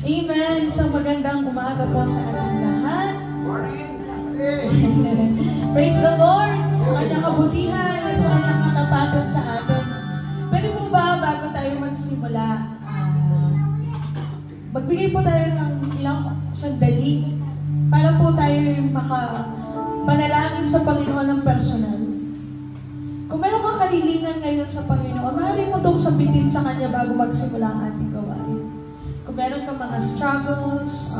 Amen. So magandang umaga po sa ating lahat. Praise the Lord sa kanyang kabutihan at sa kanyang katapatan sa atin. Pwede po ba bago tayo magsimula, magbigay po tayo ng ilang sandali para po tayo makapanalangin sa Panginoon ng personal. Kung meron kang kahilingan ngayon sa Panginoon, maaari mo itong sabitin sa Kanya bago magsimula ang ating gawain. Kung meron kang mga struggles,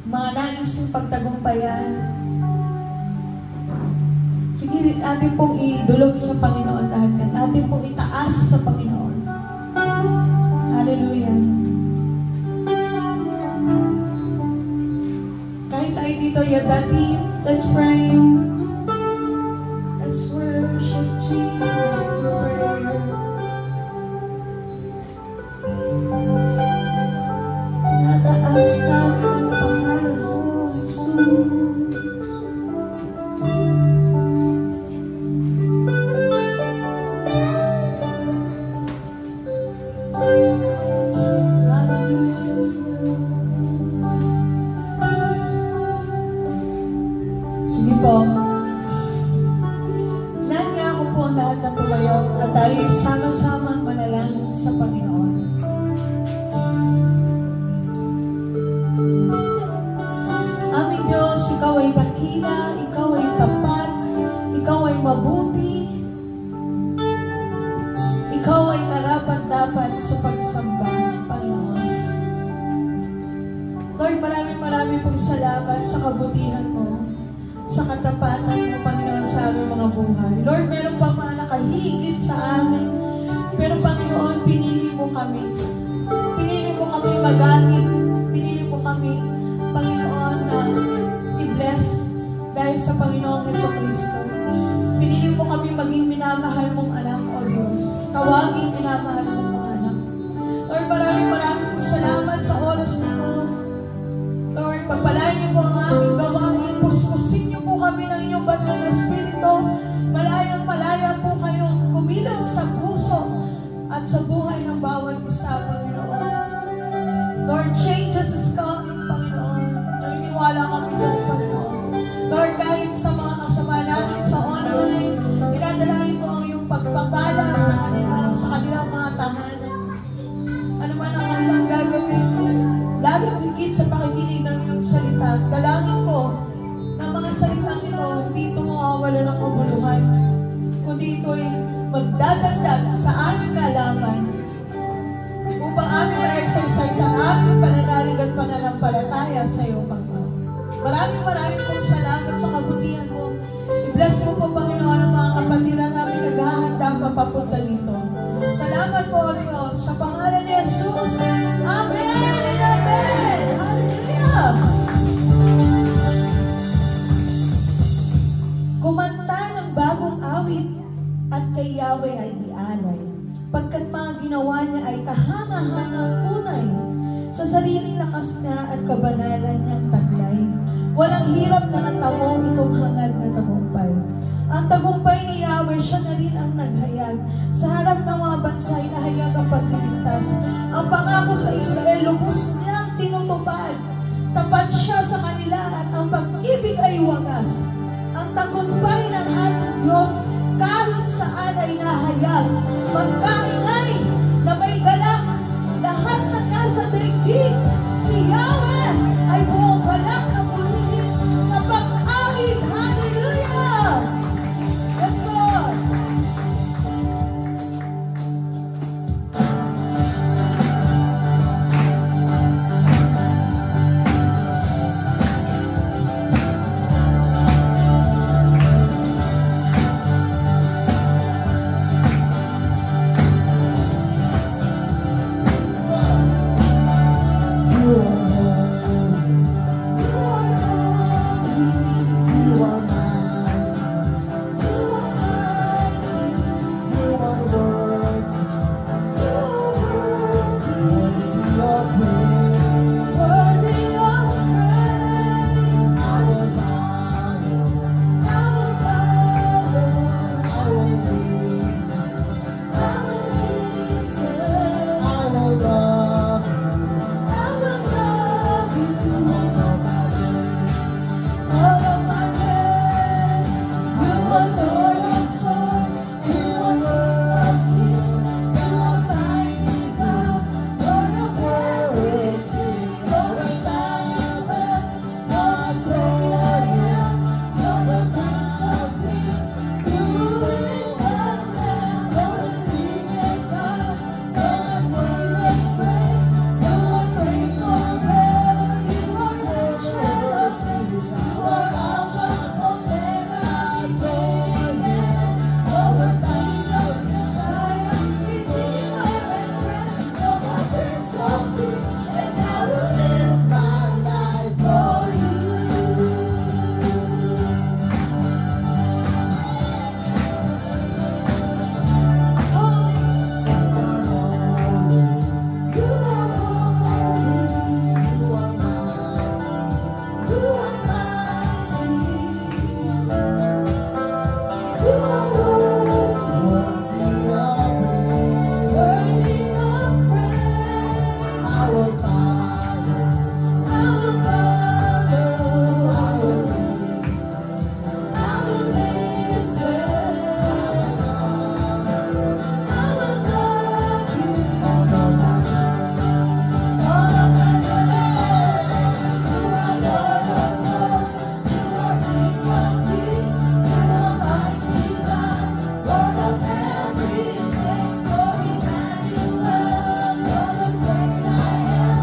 mga nais yung pagtagumpayan, sige, atin pong idulog sa Panginoon lahat yan. Atin pong itaas sa Panginoon. Hallelujah. Kahit tayo dito, yadati, let's pray. Let's worship Jesus in prayer. Tinataas namin ang pangalan mo, Jesus. Sige po. Nanya ako po ang lahat ng tumayo at tayo sama-sama manalangin sa Panginoon. Aming Diyos, Ikaw ay dakila, Ikaw ay tapat, Ikaw ay mabuti, Ikaw ay karapat-dapat sa pagsamba, Panginoon. Lord, maraming pong salamat sa kabutihan mo, sa katapatan mo, Panginoon, sa aming mga buhay. Lord, meron pa mga nakahigit sa amin, pero Panginoon, pinili mo kami. Pinili mo kami magamit. Pinili mo kami, Panginoon, na i-bless dahil sa Panginoong Jesucristo. Pinili mo kami maging minamahal mong anak, O Diyos. Tawagin minamahal mong mga anak. Lord, maraming salamat sa oras na ito. Lord, pagpalain niyo po ang aming gawain. Puspusin niyo po kami ng inyong banal na Espiritu. Malayang-malaya po kayo kumilos sa puso at sa buhay ng bawat isa, Panginoon. Lord, changes is coming, Panginoon. Naniniwala kami doon, Panginoon. Lord, kahit sa mga kasama namin sa online, dinadalahin mo ang iyong pagpapala sa kanilang mga tahanan. Ano man ang kanilang gagawin, lalo higit sa pakikinig ng iyong salita. Dalangin ko na mga salitang ito, hindi ito mawawala ng kabuluhan, kundi ito'y magdadagdag sa aming kaalaman upang aming ma-exercise ang aming pananalig at pananampalataya sa iyo, Panginoon. Maraming pong salamat sa kabutihan mo. I-bless mo po, Panginoon, ang mga kapatiran namin naghahanda papapunta dito. Salamat po, Diyos, sa pangalan ni Jesus. Amen! Amen! Hallelujah! Kumanta ng bagong awit at kay Yahweh ay ialay, pagkat mga ginawa niya ay kahanga-hangang tunay, sa sariling lakas niya at kabanalan niyang taglay. Walang hirap na natamo itong hangad na tagumpay. Ang tagumpay ni Yahweh, siya na rin ang naghayag. Sa harap ng mga bansa ay nahayag ang pagliligtas. Ang pangako sa Israel, lubos niyang tinutupad. Tapat siya sa kanila at ang pag-ibig ay wagas. Ang tagumpay ng ating Diyos, kahit saan ay nahayag. Magkaingay na may galak, lahat na nasa daigdig. Si Yahweh ay buong galak na pulihit sa pag-awit. Hallelujah! Yes, Lord! will follow. I will follow. I will listen. I will listen. I will love you all of my days. All of my days. You are Lord of lords. You are King of kings. You are mighty God. Lord of everything. Lord Emmanuel. You're the great I am.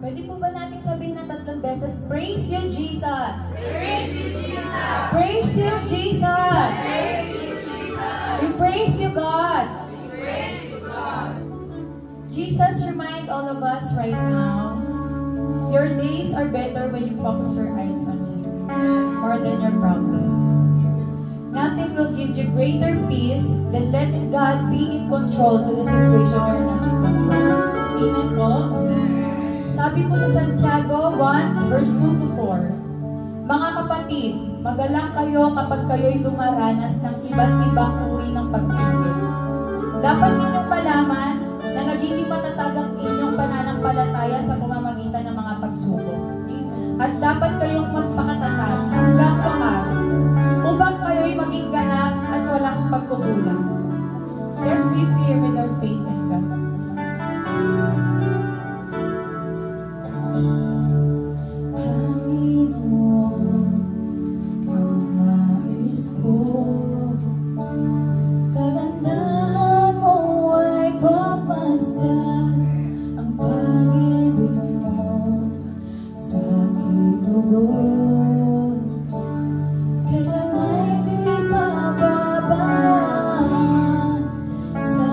Pwede po ba natin sabihin ng 3 beses, Praise you, Jesus! Praise you, Jesus! Praise you, Jesus! Praise you, Jesus! We praise you, God! We praise you, God! Jesus, remind all of us right now, your days are better when you focus your eyes on Him, more than your problems. Nothing will give you greater peace than letting God be in control to the situation you're not in control. Amen po? Sabi po sa Santiago 1, verse 2 to 4, Mga kapatid, magalang kayo kapag kayo'y dumaranas ng iba't ibang uri ng pagsubok. Dapat ninyong malaman na nagiging matatag ang inyong pananampalataya sa pamamagitan ng mga pagsubok. At dapat kayong magpakatatag hanggang wakas upang kayo'y maging ganap at walang pagkukulang. Let's be firm with our faith in God. Panginoon, ang nais ko, kagandahan mo ay pagmasdan, ang pag-ibig mo sa aking tugon. Kaya may di pababayaan sa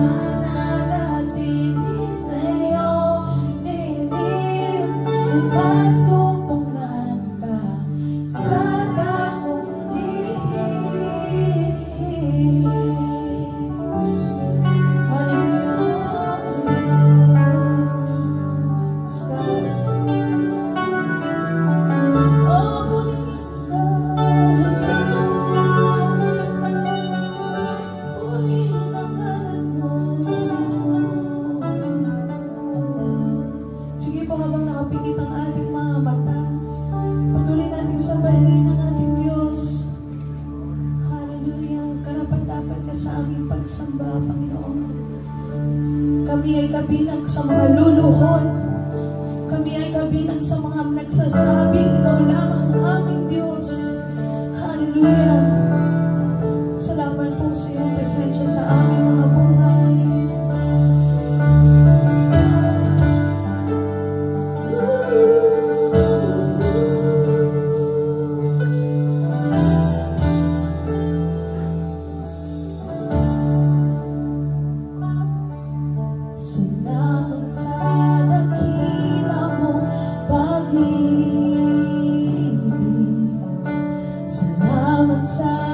mananatili sa'yo, dilim ng kasumpungan ka sa dakong lihim. Sige po, habang nakapikit ang ating mga mata, patuloy natin sambahin ang ating Diyos. Hallelujah. Karapat-dapat ka sa aming pagsamba, Panginoon. Kami ay kabilang sa mga luluhod. Kami ay kabilang sa mga nagsasabing ikaw lamang ang aming Diyos. Hallelujah. Salamat po sa iyong presensya sa aming mga buhay. Salamat sa dakila mong pag-ibig. Salamat sa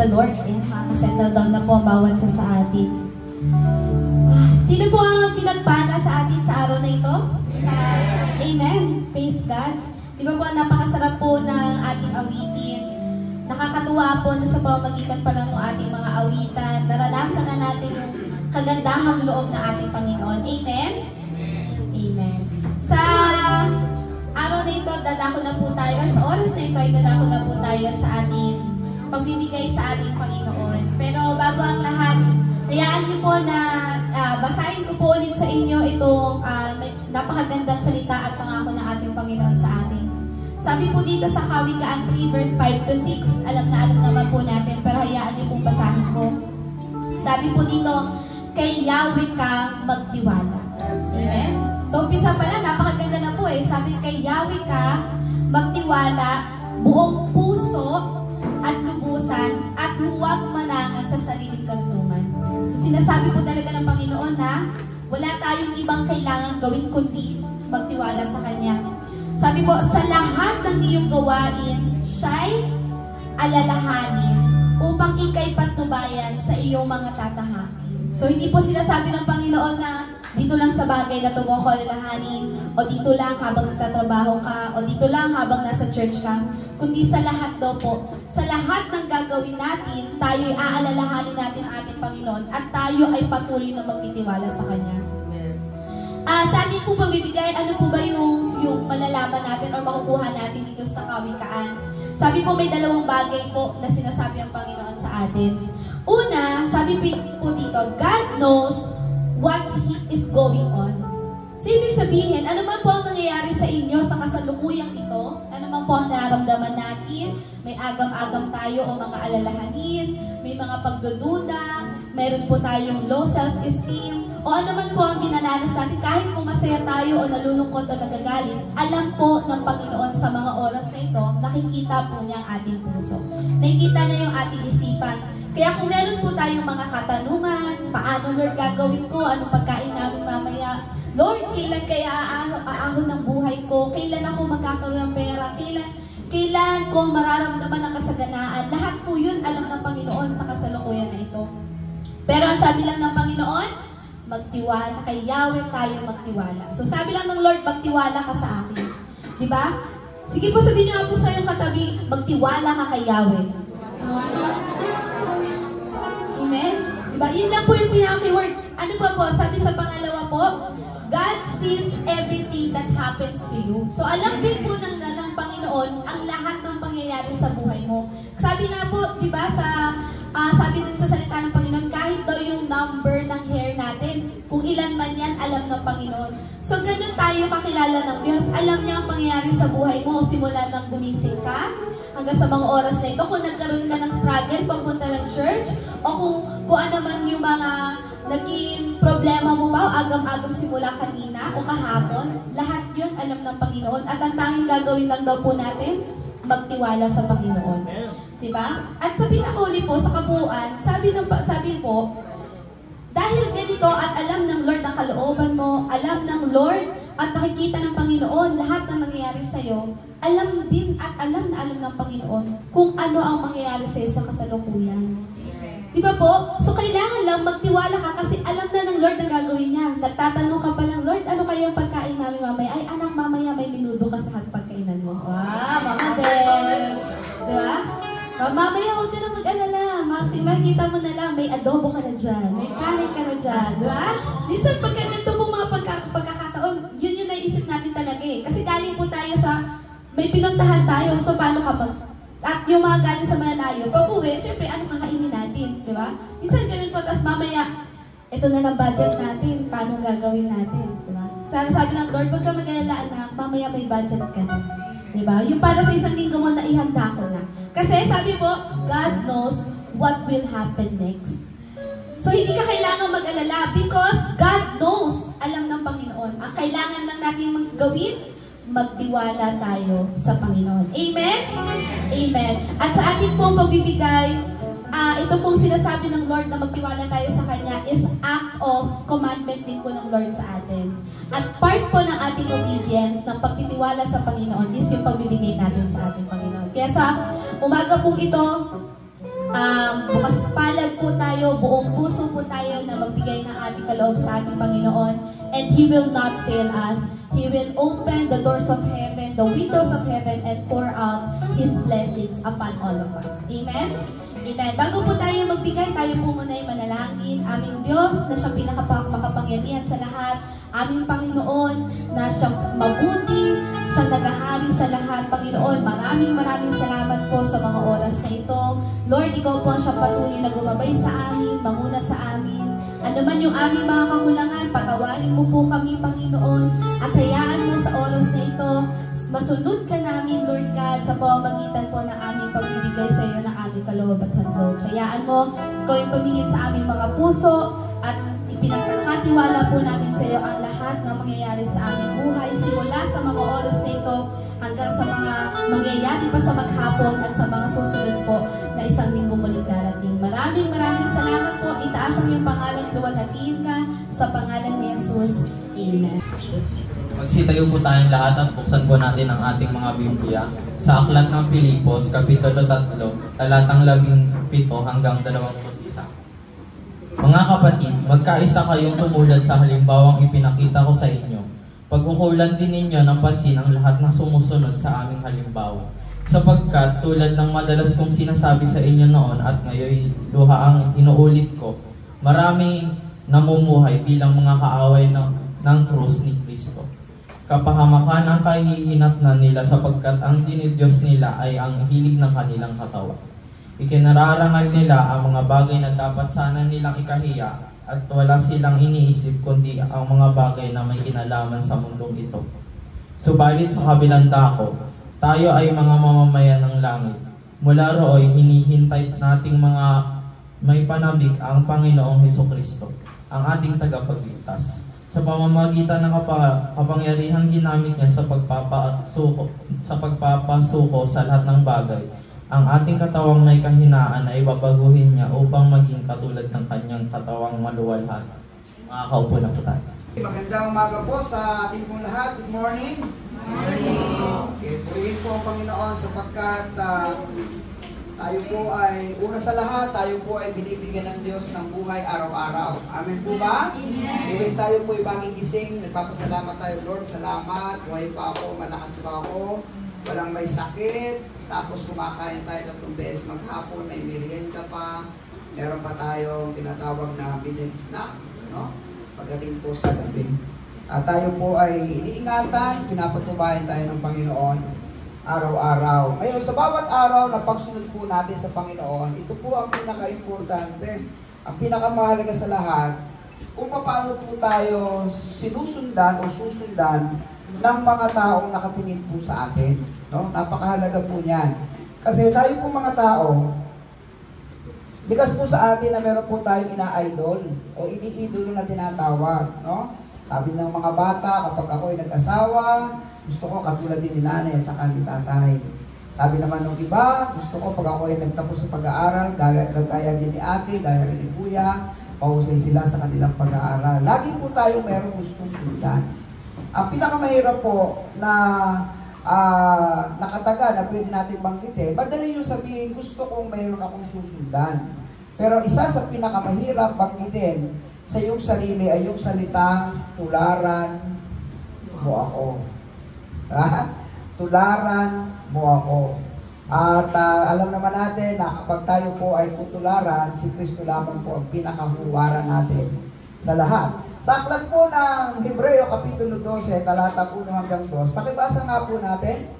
the Lord. Ayan, makakasettle down na po ang bawat sa atin. Sino po ang pinagpala sa atin sa araw na ito? Amen. Praise God. Di ba po, napakasarap po ng ating awitin. Nakakatuwa po na sa pamamagitan pa lang ng ating mga awitan, naranasan na natin yung kagandahang loob ng ating Panginoon. Amen? Amen. Sa araw na ito, dadako na po tayo, or sa oras na ito, ay dadako na po tayo sa ating pagbibigay sa ating Panginoon. Pero bago ang lahat, hayaan niyo po na basahin ko po ulit sa inyo itong napakagandang salita at pangako ng ating Panginoon sa atin. Sabi po dito sa Kawikaan 3 verse 5 to 6, alam naman po natin, pero hayaan niyo pong basahin ko. Sabi po dito, kay Yahweh ka magtiwala. Amen? So, umpisa pala, napakaganda na po eh. Sabi, kay Yahweh ka magtiwala, buong puso at lubusan, at huwag manangan sa sariling karunungan. So, sinasabi po talaga ng Panginoon na wala tayong ibang kailangan gawin kundi magtiwala sa Kanya. Sabi po, sa lahat ng iyong gawain, siya'y alalahanin upang ika'y patnubayan sa iyong mga tatahakin. So, hindi po sinasabi ng Panginoon na dito lang sa bagay na ito mo ko alalahanin, o dito lang habang nagtatrabaho ka, o dito lang habang nasa church ka, kundi sa lahat daw po. Sa lahat ng gagawin natin, tayo'y aalalahanin natin ang ating Panginoon at tayo ay patuloy na magtitiwala sa Kanya. Sa ating po pagbibigay, ano po ba yung malalaman natin o makukuha natin dito sa Kawikaan? Sabi po may dalawang bagay po na sinasabi ang Panginoon sa atin. Una, sabi po dito, God knows what is going on. So, ibig sabihin, ano man po ang nangyayari sa inyo sa kasalukuyang ito, ano man po ang nararamdaman natin, may agam-agam tayo o mga alalahanin, may mga pagdududa, mayroon po tayong low self-esteem, o ano man po ang dinananas natin, kahit kung masaya tayo o nalulungkot o nagagalit, alam po ng Panginoon sa mga oras na ito, nakikita po niya ang ating puso. Nakikita niya yung ating isipan. Kaya kung meron po tayong mga katanungan, paano Lord gagawin ko, anong pagkain namin mamaya, Lord, kailan kaya aahon ng buhay ko, kailan ako magkakaroon ng pera, kailan ko mararamdaman ang kasaganaan, lahat po yun alam ng Panginoon sa kasalukuyan na ito. Pero ang sabi lang ng Panginoon, magtiwala, kay Yahweh tayo magtiwala. So sabi lang ng Lord, magtiwala ka sa akin. Diba? Sige po, sabihin niyo po sa iyong katabi, magtiwala ka kay Yahweh. Amen? Diba? Yun lang po yung pinaka-keyword. Ano pa po? Sabi sa pangalawa po, God sees everything that happens to you. So alam din po ng Panginoon ang lahat ng pangyayari sa buhay mo. Sabi nga po, diba, sabi din sa salita ng Panginoon, kahit daw yung number ng hair natin, kung ilan man yan, alam ng Panginoon. So, ganun tayo kakilala ng Diyos. Alam niya ang pangyayari sa buhay mo, simula nang gumising ka, hanggang sa mga oras na ito, kung nagkaroon ka ng struggle, papunta ng church, o kung ano man yung mga naging problema mo ba, o agam-agam simula kanina, o kahapon, lahat yun alam ng Panginoon. At ang tanging gagawin lang daw po natin, magtiwala sa Panginoon. Diba? At sa pinakahuli po, sa kabuuan, sabi po, dahil ganito at alam ng Lord ang kalooban mo, alam ng Lord at nakikita ng Panginoon lahat ng nangyayari sa'yo, alam din at alam na alam ng Panginoon kung ano ang mangyayari sa'yo sa kasalukuyan. Diba po? So kailangan lang magtiwala ka kasi alam na ng Lord ang gagawin niya. Nagtatanong ka pa lang, Lord, ano kaya ang pagkain namin mamaya? Ay, anak, mamaya may minudo ka sa pagkainan mo. Wow, Mama Bel! Diba? Mamaya huwag ka na mag-alala. Makikita mo na lang, may adobo ka na dyan, may kanin ka na dyan, diba? Minsan pagka ganito po mga pagkakataon, yun yung naisip natin talaga eh. Kasi galing po tayo sa, may pinuntahan tayo, so paano ka at yung mga galing sa malalayo, pag-uwi, syempre, ano kakainin natin, di ba? Minsan ganun po, tapos mamaya, ito na lang budget natin, paano gagawin natin, di ba? Sabi ng Lord, huwag ka mag-alala anak, mamaya may budget ka na. Di ba? Yung para sa isang linggo mo na ihanda ko na. Kasi sabi po, God knows what will happen next. So hindi ka kailangan mag-alala because God knows, alam ng Panginoon. Ang kailangan lang natin gawin, magtiwala tayo sa Panginoon. Amen? Amen. At sa ating pong pagbibigay, ito pong sinasabi ng Lord na magtiwala tayo sa Kanya is act of commandment din po ng Lord sa atin. At part po ng ating obedience, ng pagtitiwala sa Panginoon is yung pagbibigay natin sa ating Panginoon. Kaya sa umaga pong ito, bukas palad po tayo, buong puso po tayo na magbigay ng ating kaloob sa ating Panginoon. And He will not fail us. He will open the doors of heaven, the windows of heaven, and pour out His blessings upon all of us. Amen? Amen. Bago po tayo magbigay, tayo po muna ay manalangin. Aming Diyos na siyang makapangyarihan sa lahat. Aming Panginoon na siyang mabuti, siyang nagahari sa lahat. Panginoon, maraming salamat po sa mga oras na ito. Lord, Ikaw po ang siyang patuloy na gumabay sa amin, manguna sa amin. Ano man yung aming mga kakulangan, patawarin mo po kami, Panginoon. At hayaan mo sa oras na ito, masunod ka namin, Lord God, sa pamamagitan po ng aming pagbibigay sa iyo ng aming kaloob at handog. Hayaan mo, Ikaw yung tumingin sa aming mga puso at ipinagkakatiwala po namin sa iyo ang lahat na mangyayari sa aming buhay, simula sa mga oras na ito hanggang sa mga mangyayari pa sa maghapon at sa mga susunod po na isang linggo muling darating. Maraming salamat po. Itaas ang iyong pangalan, luwalhatiin ka sa pangalan ni Jesus. Amen. Magsitayo po tayong lahat at buksan po natin ang ating mga Biblia sa Aklat ng Pilipos, Kapitulo 3, talatang 17 hanggang 21. Mga kapatid, magkaisa kayong tumulad sa halimbawang ipinakita ko sa inyo. Pagkukulan din ninyo ng pansin ang lahat ng sumusunod sa aming halimbawa. Sapagkat tulad ng madalas kong sinasabi sa inyo noon at ngayon luha ang inuulit ko, maraming namumuhay bilang mga kaaway ng krus ni Kristo. Kapahamakan ang kahihinatnan nila sapagkat ang dinidiyos nila ay ang hilig ng kanilang katawan. Ikinararangal nila ang mga bagay na dapat sana nilang ikahiya at wala silang iniisip kundi ang mga bagay na may kinalaman sa mundong ito. Subalit sa kabilang dako, tayo ay mga mamamayan ng langit. Mula rooy, hinihintay nating mga may panabik ang Panginoong Hesukristo, ang ating tagapagligtas. Sa pamamagitan ng kapangyarihang ginamit niya sa pagpapasuko sa lahat ng bagay, ang ating katawang may kahinaan ay babaguhin niya upang maging katulad ng kanyang katawang maluwalhati. Makakaupo na po tayo. Magandang umaga po sa ating pong lahat. Good morning. Okay, purihin po ang Panginoon sapagkat tayo po ay, una sa lahat, tayo po ay binibigyan ng Diyos ng buhay araw-araw. Amen po ba? Amen. Tayo po ay baging gising. Nagpapasalamat tayo, Lord. Salamat. Buhay pa ako, malakas pa ako. Walang may sakit. Tapos kumakain tayo 3 beses maghapon. May merienda pa. Meron pa tayong tinatawag na billion snack. No? Pagdating po sa gabi. At tayo po ay iniingatan, pinapatubayan tayo ng Panginoon araw-araw. Ngayon, sa bawat araw na pagsunod po natin sa Panginoon, ito po ang pinaka-importante, ang pinakamahalaga sa lahat, kung paano po tayo sinusundan o susundan ng mga taong nakatingin po sa atin. No? Napakahalaga po niyan. Kasi tayo po mga tao, bigas po sa atin na meron po tayong ina-idol o ini-idolo na tinatawag. No? Sabi ng mga bata, kapag ako ay nag-asawa, gusto ko katulad din ni nanay at saka ni tatay. Sabi naman ng iba, gusto ko pag ako ay nagtapos sa pag-aaral, gaya din ni ate, gaya rin ni kuya, mahusay sila sa kanilang pag-aaral. Lagi po tayo mayroong gustong sundan. Ang pinakamahirap po na nakataga na pwede natin banggitin, madali yung sabihin, gusto kong mayroon akong susundan. Pero isa sa pinakamahirap banggitin sa iyong sarili ay yung salitang tularan mo ako. Tularan mo ako. At alam naman natin na kapag tayo po ay tutularan, si Kristo lamang po ang pinakahuwaran natin sa lahat. Sa aklat po ng Hebreo Kapitulo 12, talata 1 hanggang 2, pakibasa nga po natin.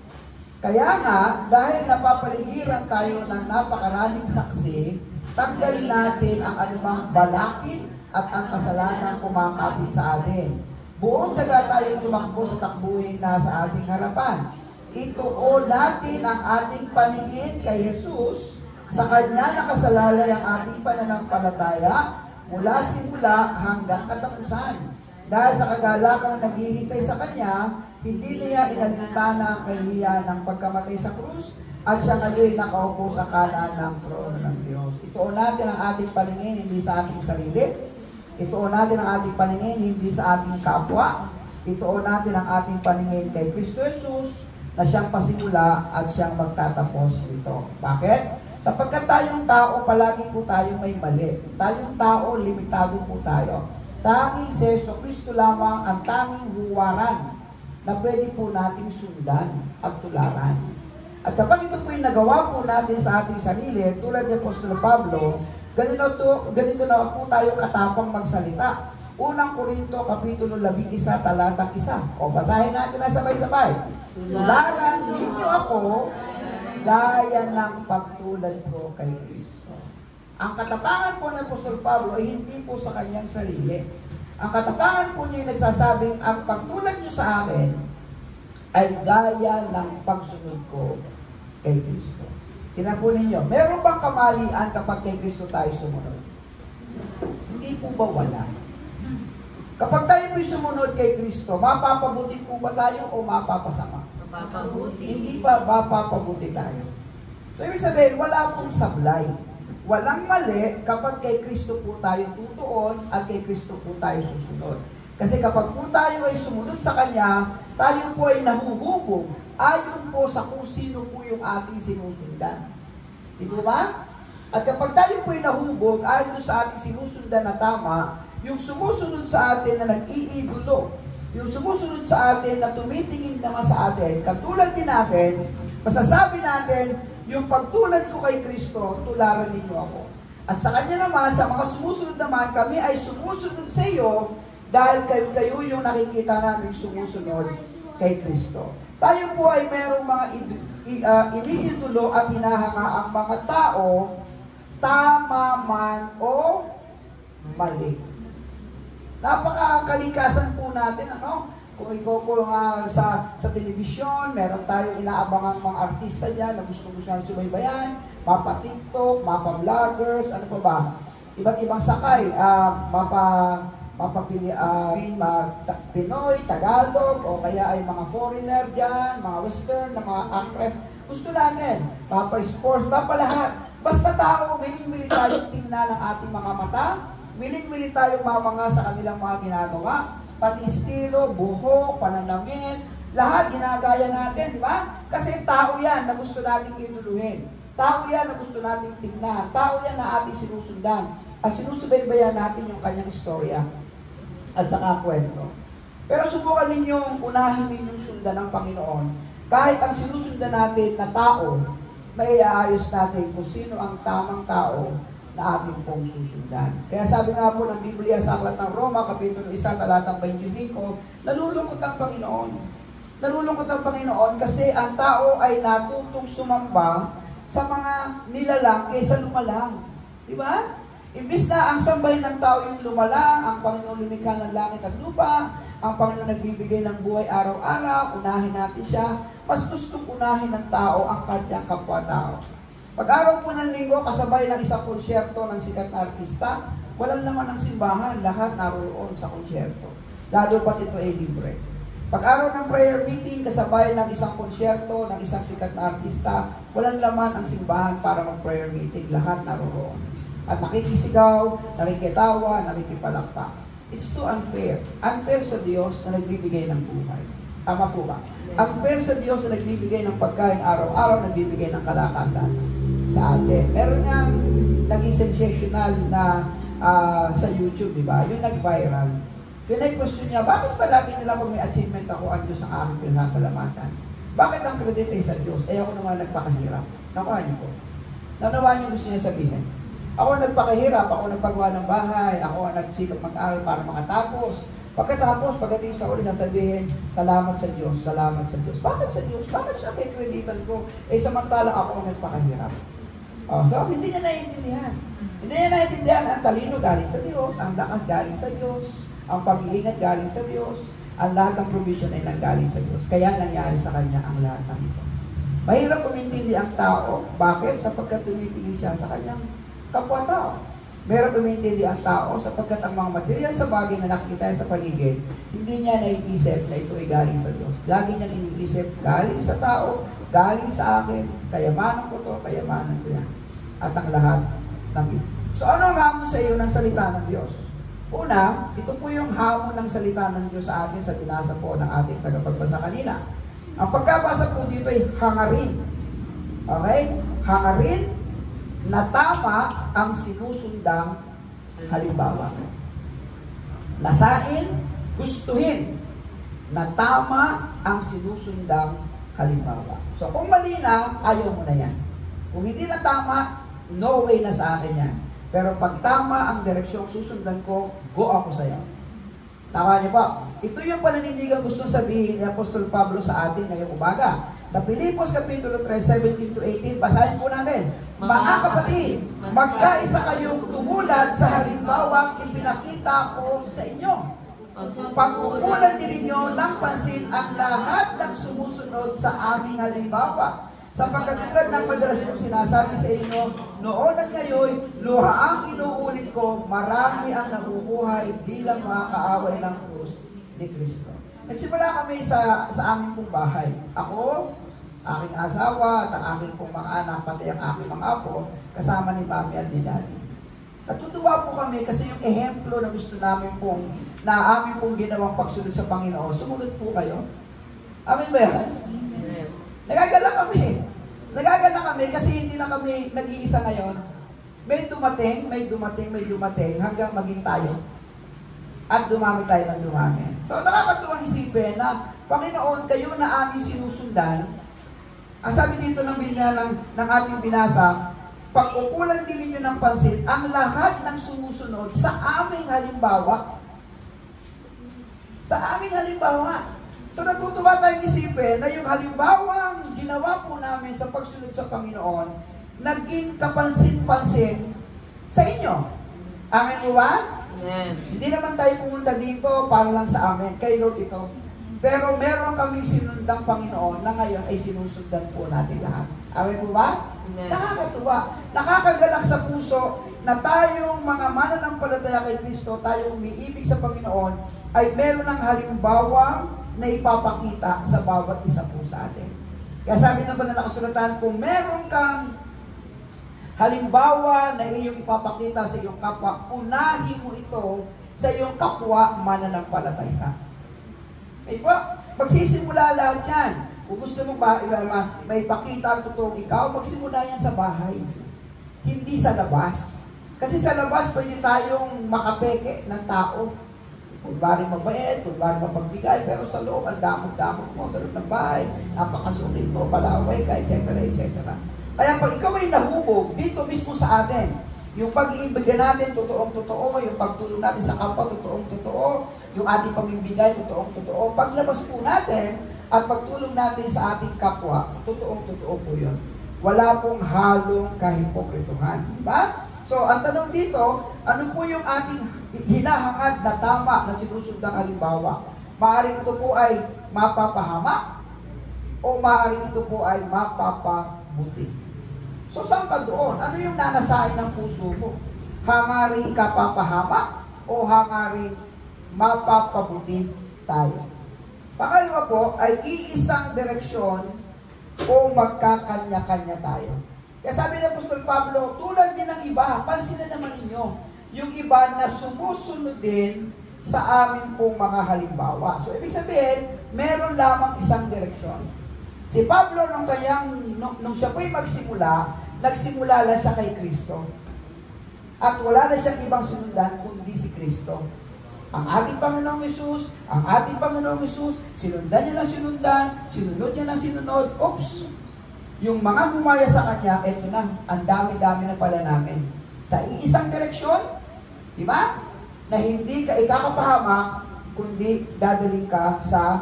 Kaya nga, dahil napapaligiran tayo ng napakaraming saksi, tanggalin natin ang anumang balakid at ang kasalanan kumakapit sa atin. Buong tiyaga tayo tumakbo sa takbuhin na sa ating harapan. Ituon natin ang ating paningin kay Jesus, sa Kanya nakasalalay ang ating pananampalataya mula simula hanggang katapusan. Dahil sa kagalakang naghihintay sa Kanya, hindi niya inalintana ang kahihiyan ng pagkamatay sa krus at siya ngayon nakaupo sa kanan ng trono ng Diyos. Ituon natin ang ating paningin hindi sa ating sarili. Ituon natin ang ating paningin hindi sa ating kapwa. Ituon natin ang ating paningin kay Kristo Jesus na siyang pasimula at siyang magtatapos nito. Bakit? Sapagkat tayong tao, palagi po tayong may mali. Tayong tao, limitado po tayo. Tanging si Jesucristo lamang ang tanging huwaran na pwede po nating sundan at tularan. At kapag ito po yung nagawa po natin sa ating sarili, tulad ni Apostol Pablo, ganito na po tayo katapang magsalita. Unang Korinto, Kapitulo 11, talatang 1. O, basahin natin na sabay-sabay. Tularan ninyo ako, gaya ng pagtulad ko kay Kristo. Ang katapangan po ng Apostol Pablo ay hindi po sa kanyang sarili. Ang katapangan po niya ay nagsasabing, ang pagtulad niyo sa akin ay gaya ng pagsunod ko kay Kristo. Tinapunin niyo, meron bang kamalian kapag kay Kristo tayo sumunod? Hindi po ba wala? Kapag tayo po'y sumunod kay Kristo, mapapabuti po ba tayo o mapapasama? Mapapabuti. Hindi pa mapapabuti tayo. So, ibig sabihin, wala pong sablay. Walang mali kapag kay Kristo po tayo tutuon at kay Kristo po tayo susunod. Kasi kapag po tayo ay sumunod sa Kanya, tayo po ay nahuhubog ayon po sa kung sino po yung ating sinusundan. Di ba? At kapag tayo po ay nahubog ayon sa ating sinusundan na tama, yung sumusunod sa atin na nag-iidolo, yung sumusunod sa atin na tumitingin naman sa atin, katulad din natin, masasabi natin, yung pagtulad ko kay Kristo, tularan ninyo ako. At sa Kanya naman, sa mga sumusunod naman, kami ay sumusunod sa iyo dahil kayo yung nakikita namin sumusunod kay Kristo. Tayo po ay merong mga iniidolo at hinahanga ang mga tao, tama man o mali. Napakakalikasan po natin, ano? Kung ikaw po sa telebisyon, meron tayong inaabangang mga artista dyan na gusto-gusto na subaybayan, mapa-TikTok, mapa-vloggers, ano pa ba? Iba't ibang sakay, Pinoy, Tagalog, o kaya ay mga foreigner dyan, mga western, na mga actress. Gusto namin, mapa-sports, mapa-lahat. Basta tao, miling-mili tayong tingnan ng ating mga mata, miling-mili tayong mamanga sa kanilang mga ginagawa, pati estilo, buhok, pananamit, lahat ginagaya natin, di ba? Kasi tao yan na gusto nating iduluhin. Tao yan na gusto nating tingnan. Tao yan na ating sinusundan. At sinusubaybayan natin yung kanyang istorya at saka kwento. Pero subukan ninyong unahin ninyong sundan ng Panginoon. Kahit ang sinusundan natin na tao, may aayos natin kung sino ang tamang tao na ating pong susundan. Kaya sabi nga po ng Biblia sa Aklat ng Roma, Kapitulo 1, talatang 25, nalulungkot ang Panginoon. Nalulungkot ang Panginoon kasi ang tao ay natutong sumamba sa mga nilalang kaysa lumalang. Di ba? Imbis na ang sambahin ng tao yung lumalang, ang Panginoon lumikha ng langit at lupa, ang Panginoon nagbibigay ng buhay araw-araw, unahin natin siya, mas gustong unahin ng tao ang kanyang kapwa-tao. Pag-araw po ng linggo, kasabay ng isang konsyerto ng sikat na artista, walang laman ng simbahan, lahat naroon sa konsyerto. Lalo pat ito ay libre. Pag-araw ng prayer meeting, kasabay ng isang konsyerto ng isang sikat na artista, walang laman ang simbahan para mag-prayer meeting, lahat naroon. At nakikisigaw, nakikitawa, nakikipalakpak. It's too unfair. Unfair sa Diyos na nagbibigay ng buhay. Tama po ba? Unfair sa Diyos na nagbibigay ng pagkain araw-araw, nagbibigay ng kalakasan sa atin. Meron nga naging sensational na sa YouTube, di ba? Yung nag-viral. Pinay-question niya, bakit palagi nila pag may achievement ako, ang Diyos ang aking pinasasalamatan? Bakit ang credit ay sa Diyos? Eh ako naman nagpakahirap. Nakuha niyo po. Nanawa niyo gusto niya sabihin. Ako ang nagpakahirap, ako ang nagpagawa ng bahay, ako ang nagsikap mag-aral para makatapos. Pagkatapos, pagdating sa uli, sasabihin, salamat sa Diyos, salamat sa Diyos. Bakit sa Diyos? Bakit siya kay kreditan ko? Eh samantalang ako ang nagpakahirap. So, hindi niya naiintindihan. Hindi niya naiintindihan, ang talino galing sa Diyos, ang lakas galing sa Diyos, ang pag-iingat galing sa Diyos, ang lahat ng provision ay nanggaling sa Diyos. Kaya nangyari sa kanya ang lahat ng ito. Mahirap umintindi ang tao. Bakit? Sapagkat tumitingin siya sa kanyang kapwa-tao. Mahirap umintindi ang tao sapagkat ang mga material sa bagay na nakikita sa paligid, hindi niya naiisip na ito ay galing sa Diyos. Lagi niya iniisip, galing sa tao, galing sa akin, kayamanan ko to, kayamanan ko yan. At ang lahat ng ito. So ano ang hamon sa iyo ng salita ng Diyos? Una, ito po yung hamon ng salita ng Diyos sa atin sa binasa po ng ating tagapagbasa kanina. Ang pagkabasa po dito ay hangarin. Okay? Hangarin, na tama ang sinusundang halimbawa. Lasain, gustuhin na tama ang sinusundang halimbawa. So kung mali na, ayaw mo na yan. Kung hindi na tama, no way na sa akin yan. Pero pag tama ang direksyong susundan ko, go ako sa'yo. Tama niyo ba? Ito yung pananindigan gusto sabihin ni Apostol Pablo sa atin ngayong umaga. Sa Filipos Kapitulo 3, 17-18, basahin po natin. Mga kapatid, magkaisa kayong tumulad sa halimbawang ipinakita ko sa inyo. Pagkukulan din ninyo ng pansin ang lahat ng sumusunod sa aming halimbawa. Sapagkat tulad ng madalas kong sinasabi sa inyo, noon at ngayon, luhaang inuulit ko, marami ang nabubuhay bilang mga kaaway ng krus ni Kristo. Nagsimula kami sa aming pong bahay. Ako, aking asawa, at ang aking pong mga anak, pati ang aking mga apo, kasama ni Mami at ni Daddy. Natutuwa po kami kasi yung ehemplo na gusto namin pong, na amin pong ginawang pagsunod sa Panginoon, sumunod po kayo. Amin ba yan? Nagagala kami. Nagagala kami kasi hindi na kami nag-iisa ngayon. May dumating hanggang maging tayo. At dumami tayo ng dumami. So nakakatuwang isipin na, Panginoon, kayo na aming sinusundan. Ang sabi dito ng Biblia ng ating binasa, pagkukulan din ninyo ng pansin ang lahat ng sumusunod sa aming halimbawa. Sa aming halimbawa. So natutuwa tayong isipin na yung halimbawang ginawa po namin sa pagsunod sa Panginoon, naging kapansin-pansin sa inyo. Amen po ba? Amen. Hindi naman tayo pumunta dito para lang sa amin. Kay Lord ito. Pero meron kaming sinundang Panginoon na ngayon ay sinusundan po natin lahat. Amen po ba? Amen. Nakakatuwa. Nakakagalak sa puso na tayong mga mananampalataya kay Kristo, tayong umiibig sa Panginoon, ay meron ng halimbawang na ipapakita sa bawat isa po sa atin. Kaya sabi ng banal na kasulatan, kung meron kang halimbawa na iyong ipapakita sa iyong kapwa, unahin mo ito sa iyong kapwa mananampalataya. Ay po, magsisimula lahat yan. Kung gusto mo ba, may ipakita ang totoong ikaw, magsimula yan sa bahay. Hindi sa labas. Kasi sa labas, pwede tayong makapeke ng tao. Kung baring mabait, kung baring mapagbigay, pero sa loob, ang damot-damot mo, sa loob ng bahay, napakasulit mo, palaway ka, etc., etc. Kaya pag ikaw ay nahubog, dito mismo sa atin, yung pag-iibigan natin, totoong-totoo, yung pagtulong natin sa kapwa, totoong-totoo, yung ating pamimigay, totoong-totoo, paglabas po natin, at pagtulong natin sa ating kapwa, totoong-totoo po yun. Wala pong halong kahipokrituhan. Diba? So, ang tanong dito, ano po yung ating hinahangad na tama na sinusundang halimbawa? Maaaring ito po ay mapapahama o maaaring ito po ay mapapabuti. So, saan ka doon? Ano yung nanasain ng puso mo? Hangaring kapapahama o hangaring mapapabuti tayo? Pangalawa po ay iisang direksyon o magkakanya-kanya tayo. Kaya sabi ng Apostol Pablo, tulad din ng iba, pansin na naman ninyo, yung iba na sumusunod din sa amin pong mga halimbawa. So, ibig sabihin, meron lamang isang direksyon. Si Pablo, nung siya po'y nagsimula lang siya kay Kristo. At wala na siyang ibang sunundan kundi si Kristo. Ang ating Panginoong Hesus, sinundan niya ng sinundan, sinunod niya ng sinunod, oops! Yung mga gumaya sa kanya, eto na, ang dami-dami na pala namin. Sa iisang direksyon, di ba? Na hindi ka ikakapahamak, kundi dadaling ka sa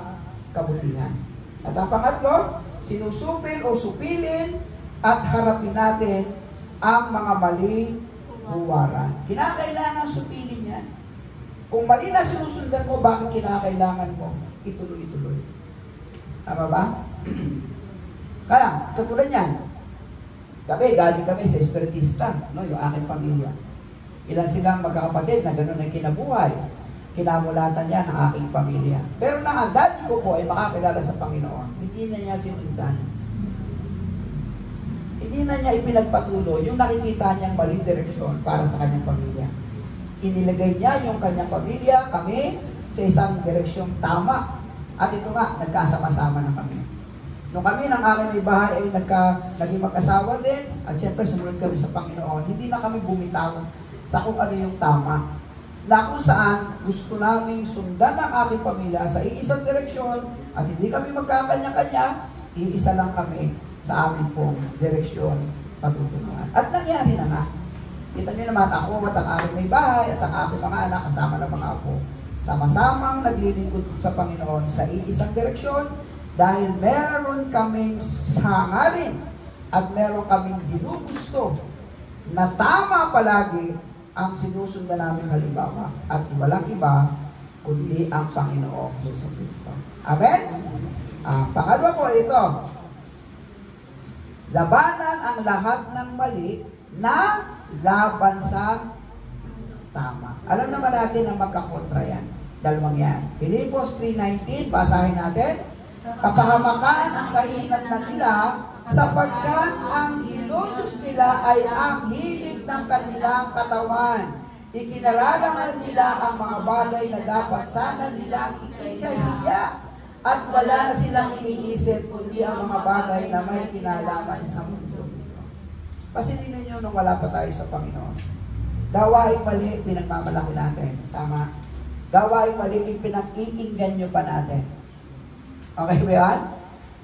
kabutihan. At ang pangatlo, sinusupil o supilin at harapin natin ang mga maling huwaran. Kinakailangan supilin yan. Kung mali na sinusundan mo, bakit kinakailangan mo? Ituloy-ituloy. Tama ba? Kaya, katulad yan. Galing kami sa espiritista, no, yung aking pamilya. Ilan silang magkakapatid na gano'n ang kinabuhay. Kinamulatan niya ng aking pamilya. Pero na ang daddy ko po ay makakilala sa Panginoon. Hindi na niya sinundan. Hindi na niya ipinagpatuloy yung nakikita niyang maling direksyon para sa kanyang pamilya. Inilagay niya yung kanyang pamilya, kami, sa isang direksyong tama. At ito nga, nagkasama-sama na kami. Nung kami ng aking may bahay ay naging mag-asawa din, at syempre sumunod kami sa Panginoon, hindi na kami bumitaw sa kung ano yung tama. Na kung saan gusto namin sundan ang aking pamilya sa iisang direksyon at hindi kami magkakanya-kanya, iisa lang kami sa aming pong direksyon patutunguhan. At nangyari na nga. Kita niyo naman ako at ang aking may bahay at ang aking mga anak kasama ng mga apo. Sama-samang naglilingkod sa Panginoon sa iisang direksyon dahil meron kaming hangarin at meron kaming ginugusto na tama palagi ang sinusundan namin halimbawa at walang iba kundi ang Panginoong Jesucristo. Amen? Pangalawa po ito, labanan ang lahat ng mali na laban sa tama. Alam naman natin ang magkakontra yan. Dalawang yan. Filipos 3:19, basahin natin. Kapahamakan ang kahinat na nila sapagkat ang Diyos nila ay ang hilig ng kanilang katawan. Ikinararangal nila ang mga bagay na dapat sana nilang ikikahiya at wala na silang iniisip kundi ang mga bagay na may kinalaman sa mundo. Pasilinin nyo nung wala pa tayo sa Panginoon. Gawain mali, pinagmamalaki natin. Tama. Gawain mali, pinag-iinggan nyo pa natin. Okay ba yan?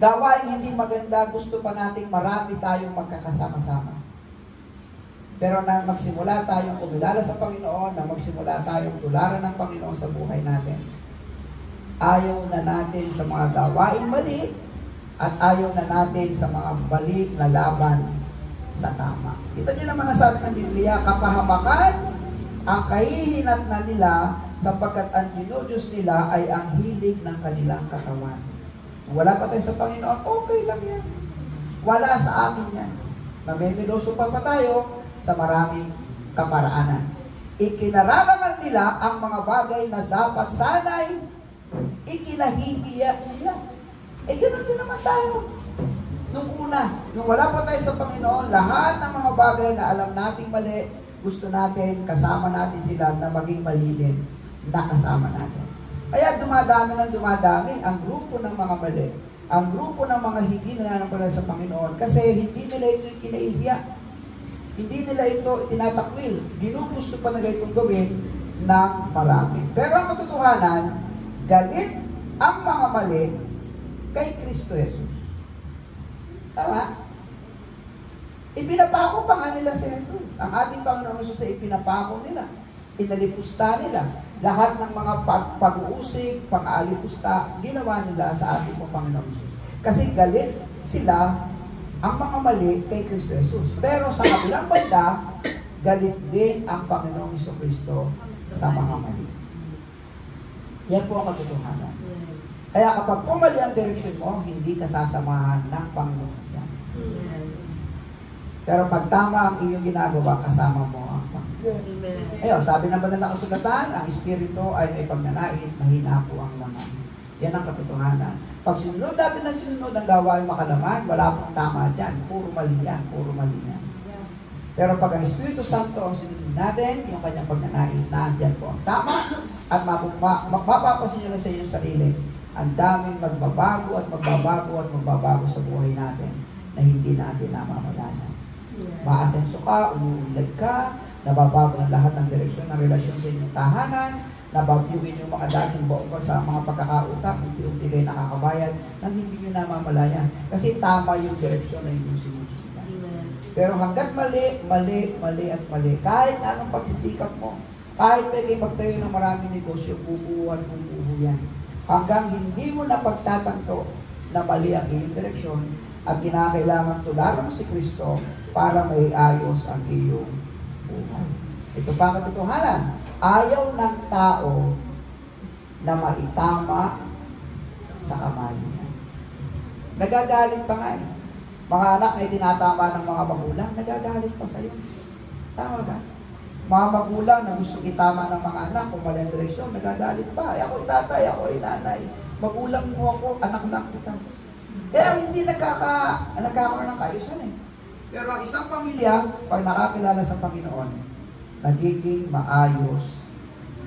Gawain hindi maganda, gusto pa nating marami tayong magkakasama-sama. Pero na magsimula tayong kumilala sa Panginoon, na magsimula tayong tularan ng Panginoon sa buhay natin. Ayaw na natin sa mga gawain mali at ayaw na natin sa mga balik na laban sa tama. Kita niyo naman ang sabi ng Biblia, kapahamakan ang kahihinat na nila sapagkat ang Diyos nila ay ang hilig ng kanilang katawan. Wala pa tayo sa Panginoon, okay lang yan. Wala sa akin yan. Mamimiloso pa tayo sa maraming kaparaanan. Ikinararangan nila ang mga bagay na dapat sana'y ikinahihiya nila. Ganoon din naman tayo. Nung una, nung wala pa tayo sa Panginoon, lahat ng mga bagay na alam nating mali, gusto natin, kasama natin sila na maging mali din, na kasama natin. Kaya dumadami ng dumadami ang grupo ng mga mali, ang grupo ng mga hindi nananampalataya sa Panginoon, kasi hindi nila ito ikinahihiya. Hindi nila ito itinatakwil. Ginugusto pa nila itong gawin ng marami. Pero ang katotohanan, galit ang mga mali kay Kristo Jesus. Tama? Ipinapako pa nga nila si Jesus. Ang ating Panginoon Jesus ay ipinapako nila. Inalipusta nila. Lahat ng mga pag-uusig, pang-alipusta, ginawa nila sa ating Panginoon Jesus. Kasi galit sila ang mga mali kay Kristo Jesus. Pero sa kabilang banda, galit din ang Panginoong Jesucristo sa mga mali. Yan po ang katotohanan. Kaya kapag pumali ang direksyon mo, hindi ka sasamahan ng Panginoon. Pero pag tama ang iyong ginagawa, kasama mo ang Panginoon. Ayun, sabi ng banal na kasulatan, ang Espiritu ay may pagnanais, mahina po ang laman. Yan ang katotohanan. Pag sinunod natin ang sinunod ang gawain makalaman, wala pong tama dyan. Puro mali yan, puro mali yan. Pero pag ang Espiritu Santo ang sinunod natin, yung kanyang pagnanais, nandyan po ang tama, at mapapasin nyo lang sa inyong sarili. Ang daming magbabago at magbabago at magbabago sa buhay natin na hindi natin namamalayan. Maasenso ka, umuunlad ka, nababago ang lahat ng direksyon ng relasyon sa inyong tahanan, nababyuin yung mga dating buong ko sa mga pagkakautak, unti-unti kayo nakakabayan nang hindi nyo namamalayan. Kasi tama yung direksyon na inyong sinusundan. Pero hanggat mali, mali, mali at mali, kahit anong pagsisikap mo, kahit may kayo magtayo ng maraming negosyo, bubuuhan, bubuuhan. Hanggang hindi mo na pagtatanto na mali ang iyong direksyon at kinakailangan tularan mo si Kristo para may ayos ang iyong buhay. Ito pa ang katotohanan. Ayaw ng tao na maitama sa kamalian. Nagagalit pa nga eh. Mga anak na itinatama ng mga magulang, nagagalit pa sa iyo. Tama ba? Mga magulang na gusto itama ng mga anak kung mali ang direksyon, nagagalit pa. Ako tatay, ako nanay. Magulang mo ako, anak lang kita. Kaya hindi nagkakaroon ng kaayusan eh. Pero ang isang pamilya, pag nakakilala sa Panginoon, nagiging maayos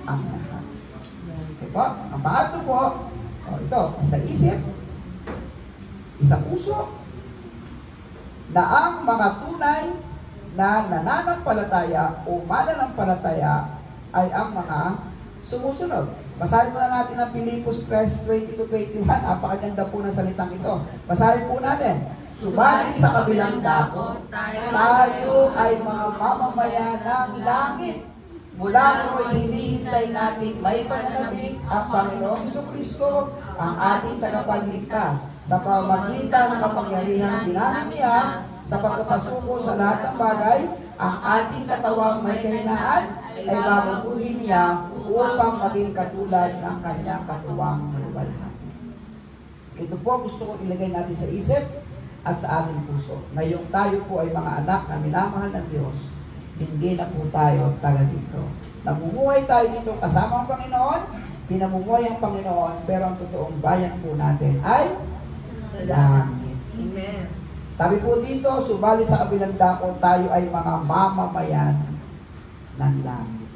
ang lahat. Ito, ang pangatlo po, ito, sa isip, Isa-puso na ang mga tunay na nananampalataya o mananampalataya ay ang mga sumusunod. Basahin muna natin ang Pilipos 3:20-21. Napakaganda po ng salitang ito. Basahin po natin. Subalit sa kabilang dako, tayo ay mga mamamayan ng langit. Mula noon, hinihintay natin may pananabik ang Panginoong Jesucristo, ang ating tagapagligtas, sa pamamagitan ng kapangyarihang ginamit niya sa pagpapasuko sa lahat ng bagay. Ang ating katawang may kahinaan ay babaguhin niya upang maging katulad ng kanyang katuwang maluwalhati. Ito po gusto ko ilagay natin sa isip at sa ating puso. Ngayong tayo po ay mga anak na minamahal ng Diyos, hindi na po tayo taga dito. Namumuhay tayo dito kasama ang Panginoon, pinamumuhay ang Panginoon, pero ang totoong bayan po natin ay sa langit. Amen. Sabi po dito, subalit sa kabilang dako, tayo ay mga mamamayan ng langit.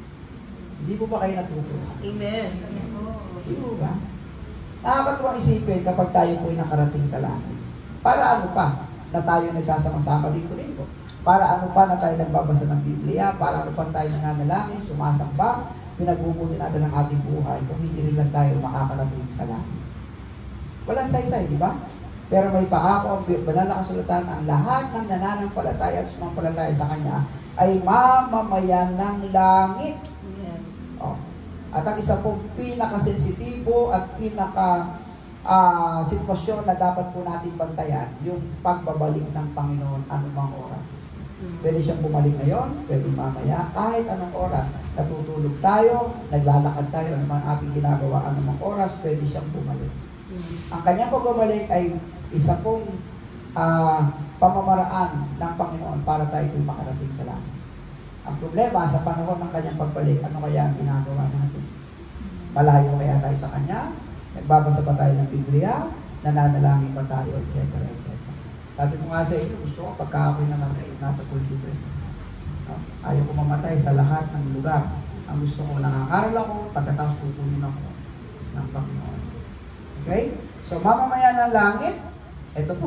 Hindi po ba kayo natutuwa? Amen. Hindi po ba? Nakakatuwang isipin kapag tayo po ay nakarating sa langit. Para ano pa na tayo nagsasama-sama dito rito? Para ano pa na tayo nagbabasa ng Biblia? Para ano pa tayo nananalangin, sumasamba, pinagbubuti natin ang ating buhay kung hindi rin lang tayo makakarating sa langit? Walang saysay, di ba? Pero may paako ang banal na kasulatan, ang lahat ng nananampalataya at sumampalataya sa Kanya ay mamamayan ng langit. Oh. At ang isa pong pinakasensitibo at sitwasyon na dapat po natin bantayan, yung pagbabalik ng Panginoon anumang oras. Pwede siyang bumalik ngayon, pwede mamaya, kahit anong oras. Natutulog tayo, naglalakad tayo, anumang ating ginagawa, anumang oras, pwede siyang bumalik. Ang kanyang pagbabalik ay isa pong pamamaraan ng Panginoon para tayo kung makarating sa langit. Ang problema, sa panahon ng kanyang pagbalik, ano kaya ang ginagawa natin? Malayo kaya tayo sa kanya? Nagbabasa ba tayo ng Biblia? Nananalangin ba tayo? Etc. etc. Sabi ko nga sa inyo, gusto ko pagka ako'y namatay, nasa pulpito. Ayaw ko mamatay sa lahat ng lugar. Ang gusto ko, nangangaral ako, pagkatapos tutunin ako ng Panginoon. Okay? So, mamamayan ng langit, ito po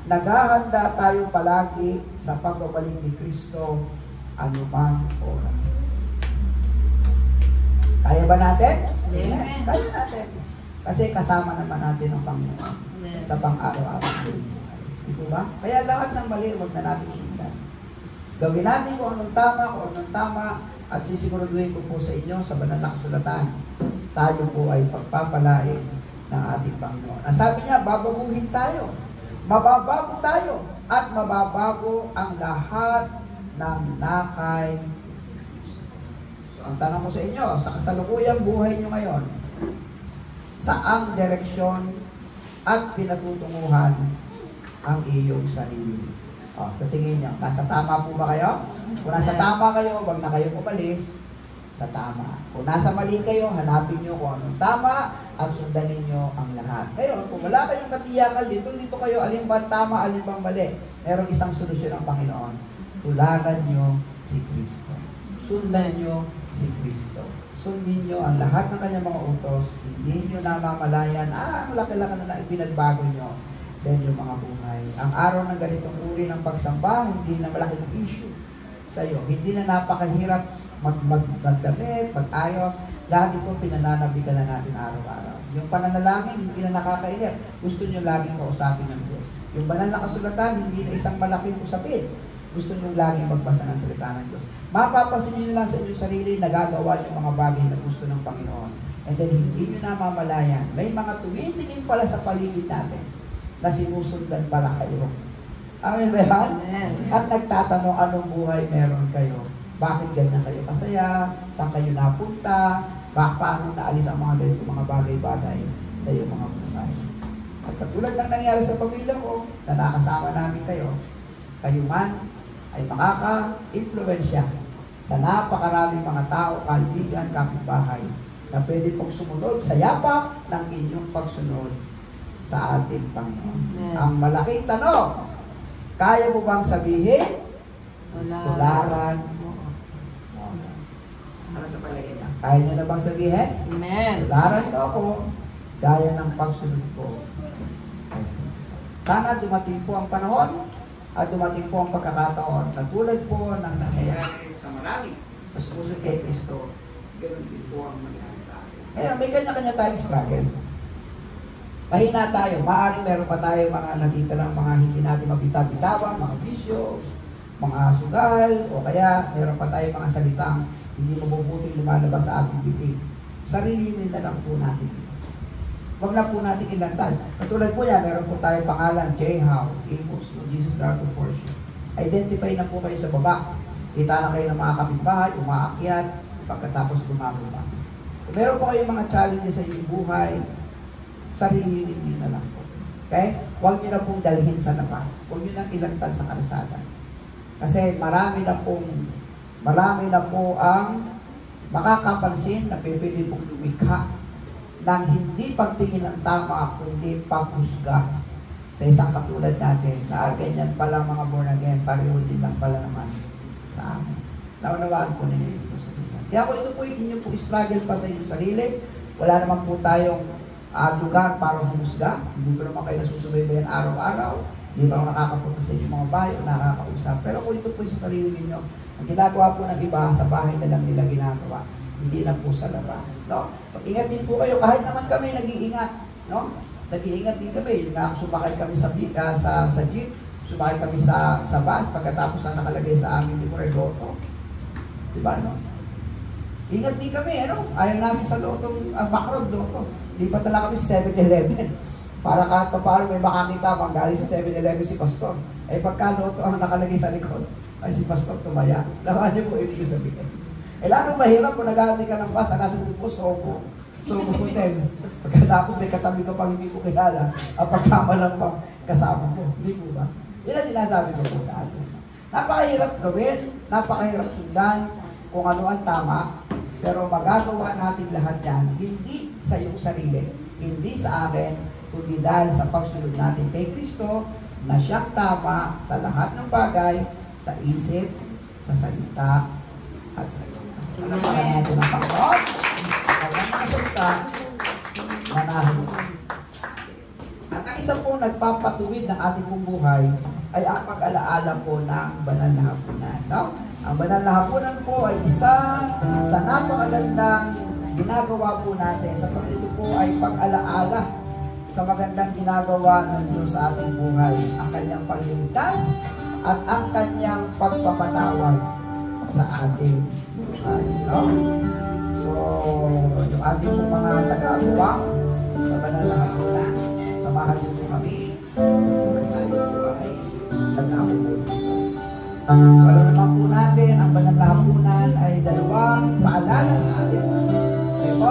naghahanda tayo palagi sa pagbabalik ni Kristo anumang oras. Kaya ba natin? Amen. Kaya natin. Kasi kasama naman natin ang Panginoon sa pang-araw-araw. Di po ba? Kaya lahat ng mali, huwag na natin sundan. Gawin natin kung anong tama, at sisiguraduhin ko po sa inyo sa banal na kasulatan, tayo po ay pagpapalain ng ating Panginoon. Ang sabi niya, babaguhin tayo. Mababago tayo. At mababago ang lahat ng nakay. So, ang tanong ko sa inyo, sa kasalukuyang buhay nyo ngayon, saang direksyon at pinatutunguhan ang iyong sarili? Sa tingin nyo, nasa tama po ba kayo? Kung nasa tama kayo, wag na kayong umalis sa tama. Kung nasa mali kayo, hanapin nyo kung anong tama at sundanin nyo ang lahat. Ngayon, kung wala kayong katiyakan, dito kayo, alin ba tama, alin bang mali? Merong isang solusyon ng Panginoon. Tularan nyo si Kristo. Sundan nyo si Kristo. Sundin nyo ang lahat ng kanyang mga utos. Hindi nyo namamalayan, ang laki-laki na ipinagbago nyo sa inyong mga buhay. Ang araw ng ganitong uri ng pagsamba, hindi na malaking issue sa iyo. Hindi na napakahirap magdamit, mag-ayos. Lahat ito pinananabigan na natin araw-araw. Yung pananalangin, hindi na nakakainip. Gusto nyo laging kausapin ng Diyos. Yung banal na kasulatan, hindi na isang malaking usapin. Gusto nyo laging magbasa ng salita ng Diyos. Mapapasin nyo lang sa inyong sarili, nagagawa yung mga bagay na gusto ng Panginoon. And then, hindi nyo namamalayan. May mga tumitingin pala sa paligid natin na sinusundan pala kayo. Amen ba yan? At nagtatanong anong buhay meron kayo. Bakit ganyan kayo kasaya? Saan kayo napunta? Paano naalis ang mga ganito mga bagay-bagay sa iyong mga buhay? At katulad ng nangyari sa pamilya ko, na nakasama namin kayo man ay makaka-influensya sa napakaraming mga tao, kaibigan, kapitbahay, na pwede pong sumunod sa yapak ng inyong pagsunod sa ating Panginoon. Ang malaking tanong, kaya mo bang sabihin? Tularan mo. Ano sa palagay niya? Kaya nyo na bang sabihin? Amen. Tularan mo ako, gaya ng pagsunod ko. Sana dumating po ang panahon at dumating po ang pagkakataon na tulad po ng nangyayari sa marami na sumusunod kay Kristo, ganoon din po ang mangyayari sa atin. Ngayon, may kanya-kanya tayong struggle. Mahina tayo. Maaaring meron pa tayo mga nakita lang mga hindi natin mabita-bitawan, mga bisyo, mga sugal, o kaya meron pa tayo mga salitang hindi mabubuting lumalabas sa ating bibig. Sarili na lang po natin. Huwag na po natin ilantad. Katulad po yan, meron po tayo pangalan, J-How, Amos, Jesus Lord of Worship. Identify na po kayo sa baba. Kita na kayo ng mga kapitbahay, umaakyat, pagkatapos bumababa. Kung meron po kayong mga challenges sa inyong buhay, sarili na lang po. Okay? Huwag nyo na pong dalhin sa labas. Huwag nyo nang ilantad sa kalsada. Kasi marami na po ang makakapansin na pwede pong lumikha ng hindi pagtingin ng tama, kundi paghusga sa isang katulad natin na ganyan pala mga born again, pareho din lang pala naman sa amin. Naunawaan po ninyo ito sa Biblia. Kaya kung ito po yung inyong po struggle pa sa inyong sarili, wala naman po tayong lugar para humusga. Hindi ko naman kayo nasusubaybayan araw-araw. Hindi ba ako nakakapunta sa inyong mga bahay o nakakausap. Pero kung ito po sa sarili ninyo, ang ginagawa po ng iba sa bahay na lang nila ginagawa. Hindi na po sa labas. No? Ingat din po kayo. Kahit naman kami nag-iingat. No? Nag-iingat din kami. Yung sumakay kami sa jeep, sumakay kami sa bus, pagkatapos na nakalagay sa amin ni Loto. Diba, no? Ingat din kami, ano? Ayaw namin sa lotong, backroad loto. Hindi pa talaga kami sa 7-Eleven. Para kahit pa paano may makakita pang galing sa 7-Eleven si Pastor. Eh pagka loto ang nakalagay sa likod, ay si Pastor tumaya. Lawan niyo po ibig sabihin. Eh lalong mahirap kung nag-aantay ka ng bus, nasa po Sogo Hotel. Pagkatapos may katabi ka pang hindi ko kilala, ang pagkama lang pang kasama mo. Hindi po ba? Yan ang sinasabi ko po sa atin. Napakahirap gawin, napakahirap sundan kung ano ang tama, pero magagawa natin lahat yan, hindi sa iyong sarili, hindi sa akin, kundi dahil sa pagsunod natin kay Kristo, na siyang tama sa lahat ng bagay, sa isip, sa salita, at sa ito. Alam pa natin ang Panginoon, walang mga salita, manahin. At ang isa po nagpapatuwid ng ating pong buhay, ay ang pag-alaala po ng banal na hapunan. No? Ang banal na hapunan po ay isa sa napakagandang ginagawa po natin. Sa ito po ay pag-alaala sa magandang ginagawa ng Diyos sa ating buhay. Ang kanyang pagligtas at ang kanyang pagpapatawad sa ating buhay. No? So, yung ating po mga tagagawa sa banal na hapunan, samahan niyo po kami. Tayo po ay nag-hapunan. Wala naman po natin, ang banal na hapunan ay dalawang paalala sa atin. Ito,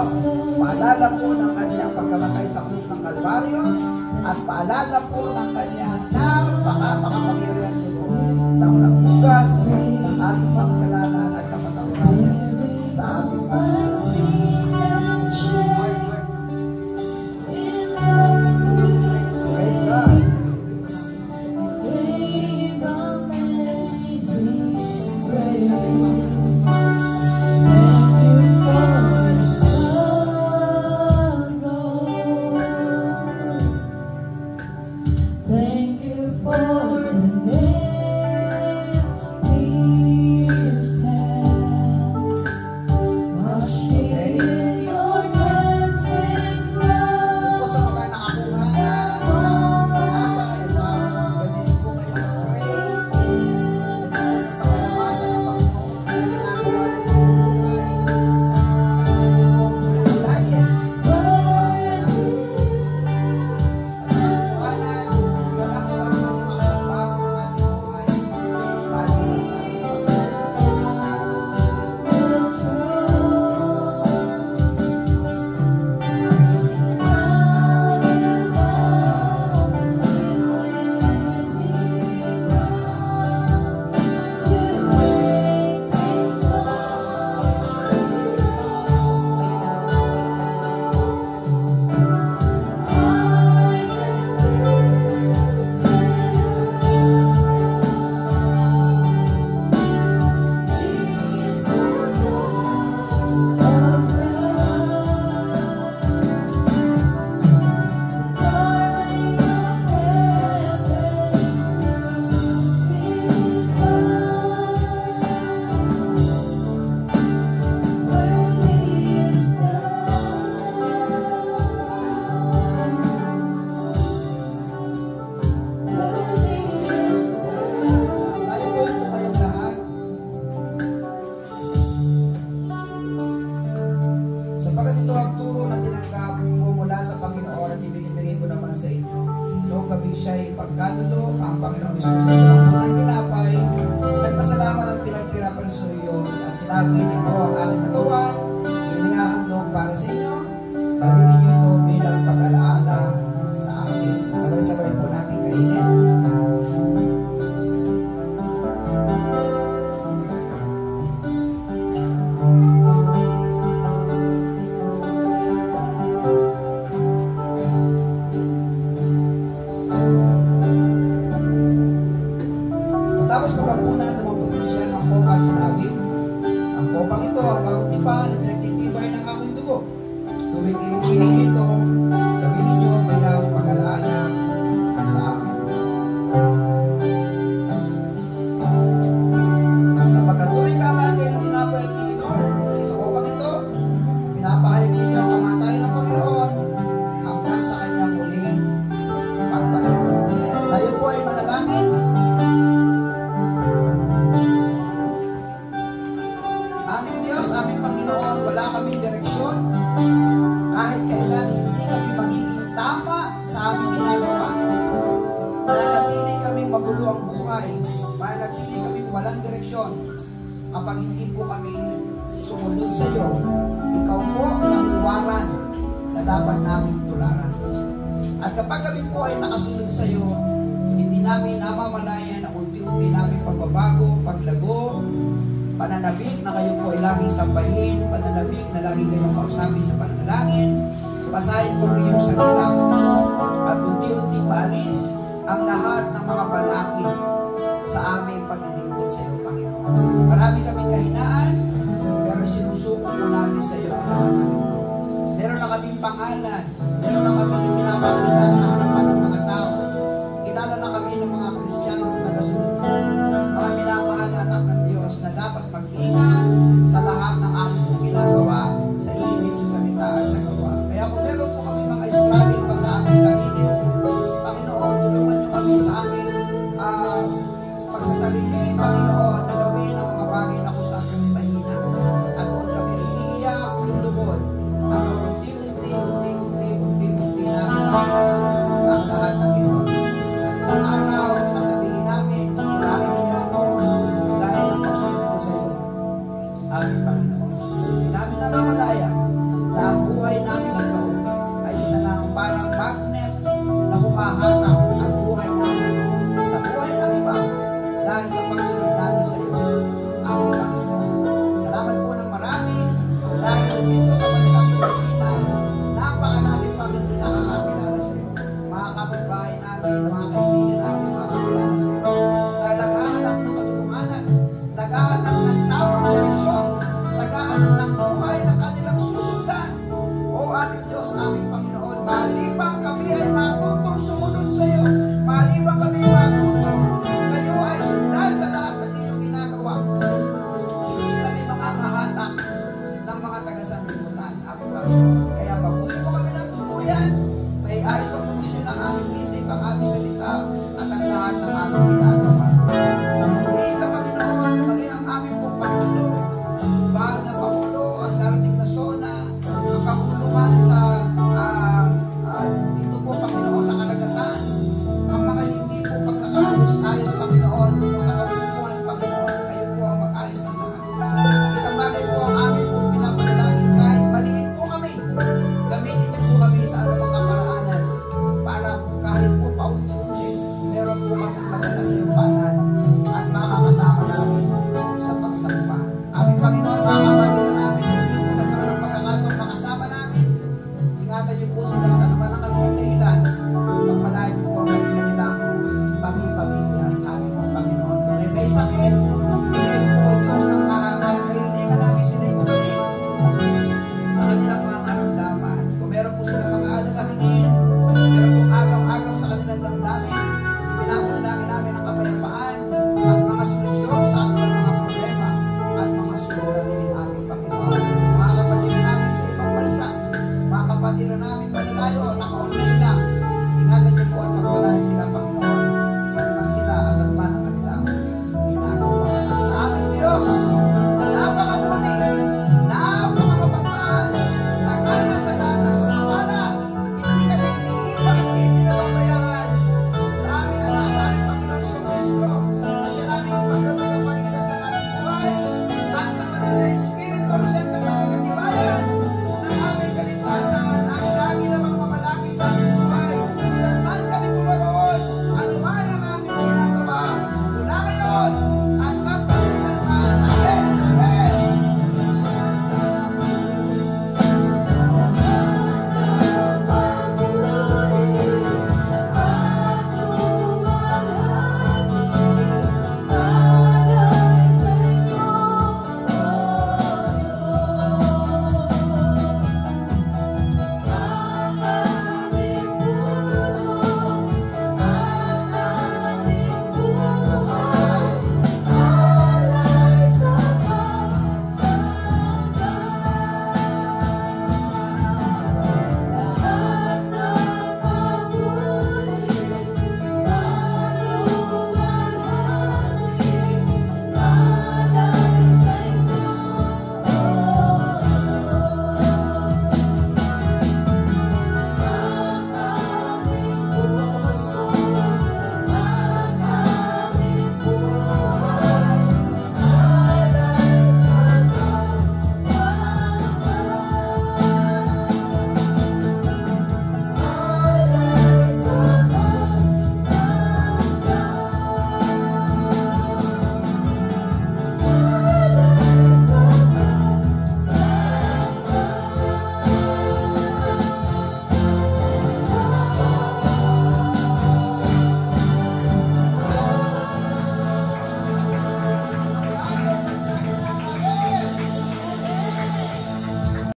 paalala po ng kanyang pagkamatay sa krus ng Kalbaryo at paalala po ng kanyang napaka-makapangyarihan po ng nagbugas ng ating makasalanan at kapatawaran sa ating Praise God. Thank you for the Pagkatapos magkapunan, dumaputin siya ng kopa at sinabi, ang kopang ito ang bagong tipan na pinagtitibay ng aking dugo. Tuwing iumihin ito, gabi ninyo bilang pag-alaala sa akin. Sapagkat tuwing kakain kayo ng tinapay at tinidor, sa kopang ito, pinapahayag ninyo ang kamatayan ng Panginoon hanggang sa kanyang muling pagbalik. Tayo po ay manalangin. Aming Diyos, aming Panginoon, wala kaming direksyon. Kahit kailan hindi kami magiging tama sa aming ginagawa. Mananatili kaming magulo ang buhay. Mananatili kaming walang direksyon. Kapag hindi po kami sumunod sa iyo, ikaw po ang huwaran na dapat namin tularan. At kapag kami po ay nakasunod sa iyo, hindi namin namamalayan na unti-unti namin pagbabago, paglago, pananabik na kayo po ay laging sambahin, pananabik na laging kayong kausapin sa pananalangin, basahin po iyong salita at unti-unti paalis ang lahat ng mga balakid sa aming paglilingkod sa iyo, Panginoon. Marami kaming kahinaan, pero sinusuko po namin sa iyo ang lahat ng ito. Meron na kaming pangalan, meron na kaming pinapakita sa harapan ng mga tao. Kilala na kami ng mga Kristiyano na nagasunod po. Mga minamahal na anak ng Diyos na dapat mag-ingat sa lahat ng aming ginagawa sa isip, sa salita at sa gawa. Kaya kung meron po kami mga struggle pa sa aming sarili, Panginoon, tulungan niyo kami sa aming pagsasarili, Panginoon,